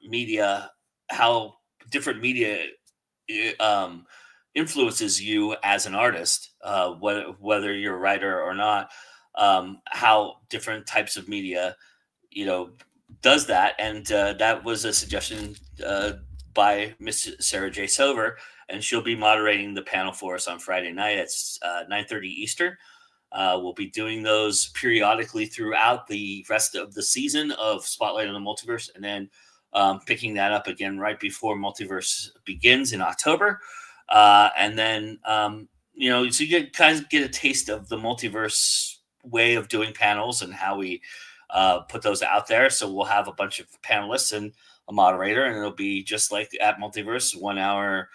media, how different media influences you as an artist, whether you're a writer or not, how different types of media, does that. And that was a suggestion by Miss Sarah J. Silver, and she'll be moderating the panel for us on Friday night at 9:30 Eastern. We'll be doing those periodically throughout the rest of the season of Spotlight on the Multiverse, and then picking that up again right before Multiverse begins in October. And then, so you kind of get a taste of the Multiverse way of doing panels and how we put those out there. So we'll have a bunch of panelists and a moderator, and it'll be just like at Multiverse, 1 hour,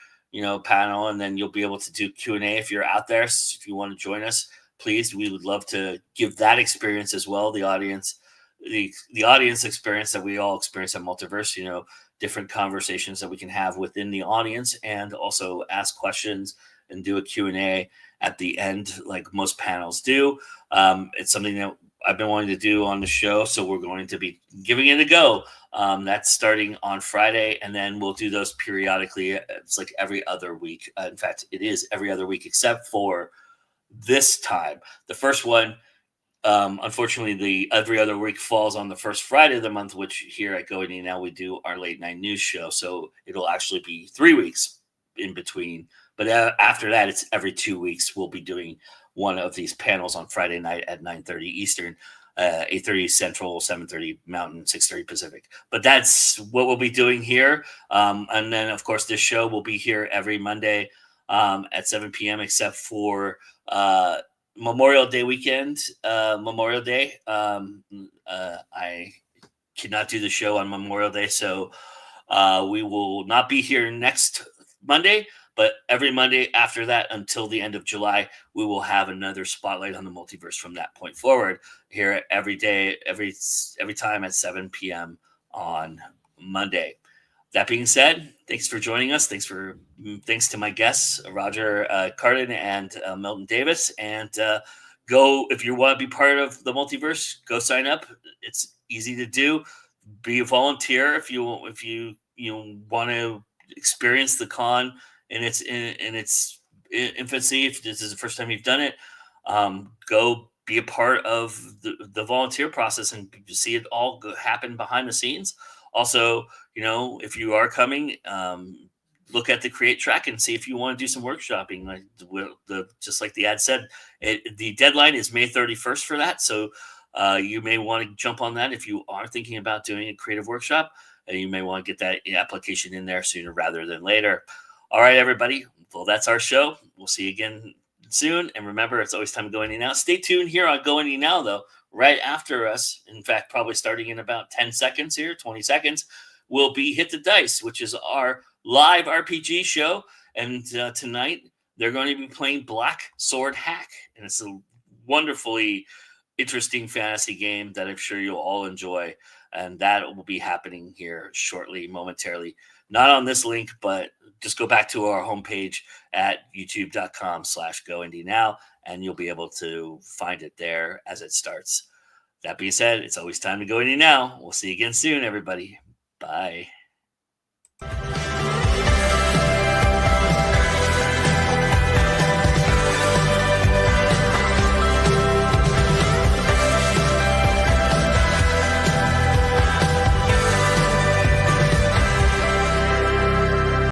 panel. And then you'll be able to do Q&A if you're out there. So if you want to join us, please, we would love to give that experience as well. The audience experience that we all experience at Multiverse, different conversations that we can have within the audience, and also ask questions and do a Q&A at the end, like most panels do. It's something that I've been wanting to do on the show, so we're going to be giving it a go. That's starting on Friday, and then we'll do those periodically. It's like every other week. In fact, it is every other week, except for this time. The first one, unfortunately, the every other week falls on the first Friday of the month, which here at Go Indie Now we do our late night news show. So it'll actually be 3 weeks in between. But after that, it's every 2 weeks. We'll be doing one of these panels on Friday night at 9:30 Eastern, 8:30 Central, 7:30 Mountain, 6:30 Pacific. But that's what we'll be doing here. And then, of course, this show will be here every Monday at 7 p.m. except for Memorial Day weekend. Memorial Day. I cannot do the show on Memorial Day, so we will not be here next Monday. But every Monday after that until the end of July, we will have another Spotlight on the Multiverse from that point forward here every day, every time at 7 p.m. on Monday. That being said, thanks for joining us. Thanks to my guests, Roger Carden and Milton Davis. And go, if you want to be part of the Multiverse, go sign up. It's easy to do. Be a volunteer if you want to experience the con in its infancy. If this is the first time you've done it, go be a part of the volunteer process and see it all happen behind the scenes. Also, if you are coming, look at the Create track and see if you want to do some workshopping. Just like the ad said, the deadline is May 31st for that. So you may want to jump on that if you are thinking about doing a creative workshop, and you may want to get that application in there sooner rather than later. All right, everybody. Well, that's our show. We'll see you again soon. And remember, it's always time to Go Indie Now. Stay tuned here on Go Indie Now, though. Right after us, in fact, probably starting in about 10 seconds here, 20 seconds, will be Hit the Dice, which is our live RPG show. And tonight, they're going to be playing Black Sword Hack. And it's a wonderfully interesting fantasy game that I'm sure you'll all enjoy. And that will be happening here shortly, momentarily. Not on this link, but just go back to our homepage at youtube.com/goindynow, and you'll be able to find it there as it starts. That being said, it's always time to go indie now. We'll see you again soon, everybody. Bye.